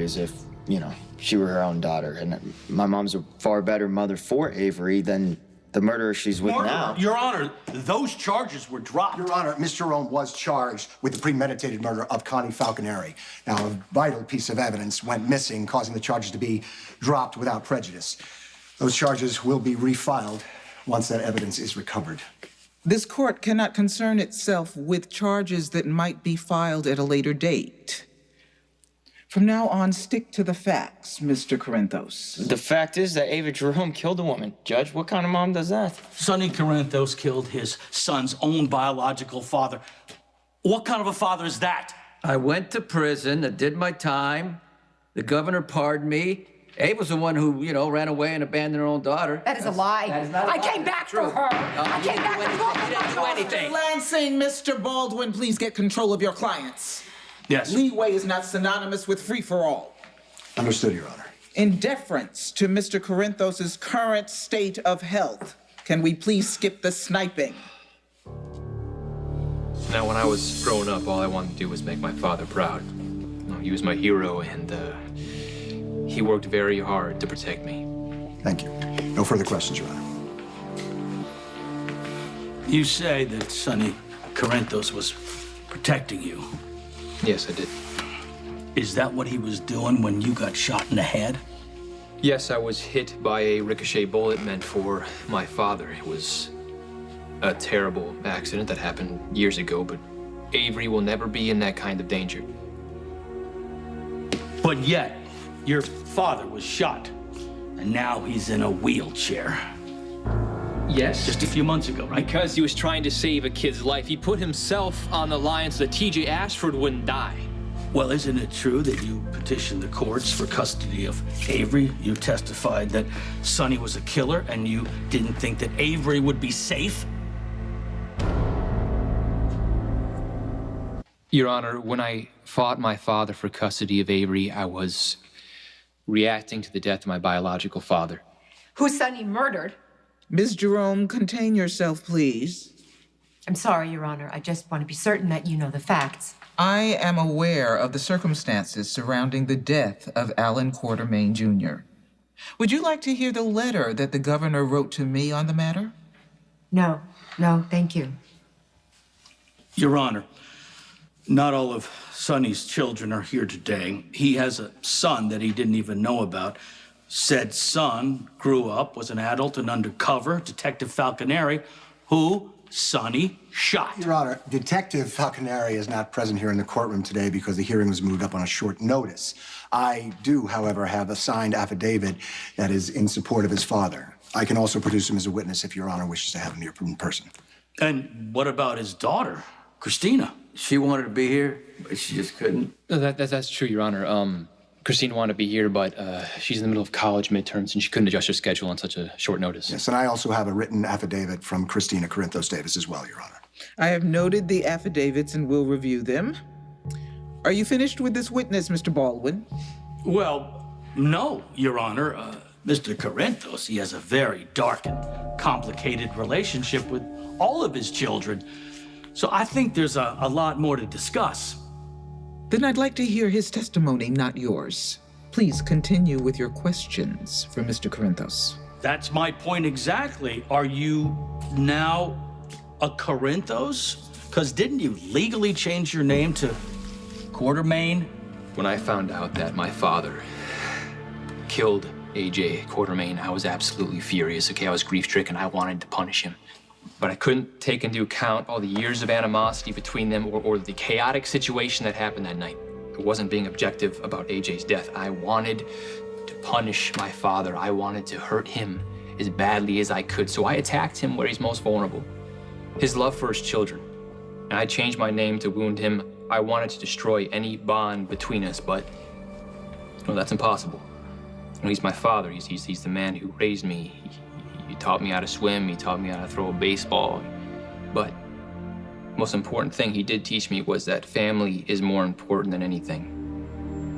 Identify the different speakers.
Speaker 1: as if, you know, she were her own daughter. And my mom's a far better mother for Avery than the murderer she's with now.
Speaker 2: Your Honor, those charges were dropped.
Speaker 3: Your Honor, Mr. Jerome was charged with the premeditated murder of Connie Falconeri. Now, a vital piece of evidence went missing, causing the charges to be dropped without prejudice. Those charges will be refiled once that evidence is recovered.
Speaker 4: This court cannot concern itself with charges that might be filed at a later date. From now on, stick to the facts, Mr. Corinthos.
Speaker 1: The fact is that Ava Jerome killed a woman. Judge, what kind of mom does that?
Speaker 2: Sonny Corinthos killed his son's own biological father. What kind of a father is that?
Speaker 5: I went to prison, I did my time. The governor pardoned me. Ava's the one who, ran away and abandoned her own daughter.
Speaker 6: That is a lie.
Speaker 5: That is not a lie.
Speaker 6: I came back for her. I came back for her.
Speaker 5: You didn't do anything.
Speaker 4: Lansing, Mr. Baldwin, please get control of your clients.
Speaker 2: Yes.
Speaker 4: Leeway is not synonymous with free-for-all.
Speaker 3: Understood, Your Honor.
Speaker 4: In deference to Mr. Corinthos' current state of health, can we please skip the sniping?
Speaker 7: Now, when I was growing up, all I wanted to do was make my father proud. He was my hero, and he worked very hard to protect me.
Speaker 3: Thank you. No further questions, Your Honor.
Speaker 2: You say that Sonny Corinthos was protecting you.
Speaker 7: Yes, I did.
Speaker 2: Is that what he was doing when you got shot in the head?
Speaker 7: Yes, I was hit by a ricochet bullet meant for my father. It was a terrible accident that happened years ago, but Avery will never be in that kind of danger.
Speaker 2: But yet, your father was shot, and now he's in a wheelchair.
Speaker 7: Yes.
Speaker 2: Just a few months ago, right?
Speaker 7: Because he was trying to save a kid's life. He put himself on the line so that T.J. Ashford wouldn't die.
Speaker 2: Well, isn't it true that you petitioned the courts for custody of Avery? You testified that Sonny was a killer, and you didn't think that Avery would be safe?
Speaker 7: Your Honor, when I fought my father for custody of Avery, I was reacting to the death of my biological father.
Speaker 6: Who Sonny murdered?
Speaker 4: Ms. Jerome, contain yourself, please.
Speaker 6: I'm sorry, Your Honor. I just want to be certain that you know the facts.
Speaker 4: I am aware of the circumstances surrounding the death of Alan Quartermain, Jr. Would you like to hear the letter that the governor wrote to me on the matter?
Speaker 6: No, thank you.
Speaker 2: Your Honor, not all of Sonny's children are here today. He has a son that he didn't even know about. Said son grew up, was an adult and undercover, Detective Falconeri, who Sonny shot.
Speaker 3: Your Honor, Detective Falconeri is not present here in the courtroom today because the hearing was moved up on a short notice. I do, however, have a signed affidavit that is in support of his father. I can also produce him as a witness if Your Honor wishes to have him here in person.
Speaker 2: And what about his daughter, Christina?
Speaker 5: She wanted to be here, but she just couldn't.
Speaker 7: No, that's true, Your Honor. Christine wanted to be here, but she's in the middle of college midterms, and she couldn't adjust her schedule on such a short notice.
Speaker 3: Yes, and I also have a written affidavit from Christina Corinthos Davis as well, Your Honor.
Speaker 4: I have noted the affidavits and will review them. Are you finished with this witness, Mr. Baldwin?
Speaker 2: Well, no, Your Honor. Mr. Corinthos, he has a very dark and complicated relationship with all of his children. So I think there's a lot more to discuss.
Speaker 4: Then I'd like to hear his testimony, not yours. Please continue with your questions for Mr. Corinthos.
Speaker 2: That's my point exactly. Are you now a Corinthos? Because didn't you legally change your name to Quartermain?
Speaker 7: When I found out that my father killed A.J. Quartermain, I was absolutely furious. Okay, I was grief-stricken. I wanted to punish him. But I couldn't take into account all the years of animosity between them or the chaotic situation that happened that night. I wasn't being objective about AJ's death. I wanted to punish my father. I wanted to hurt him as badly as I could, so I attacked him where he's most vulnerable. His love for his children. And I changed my name to wound him. I wanted to destroy any bond between us, but that's impossible. He's my father. He's the man who raised me. He taught me how to swim, he taught me how to throw a baseball. But the most important thing he did teach me was that family is more important than anything.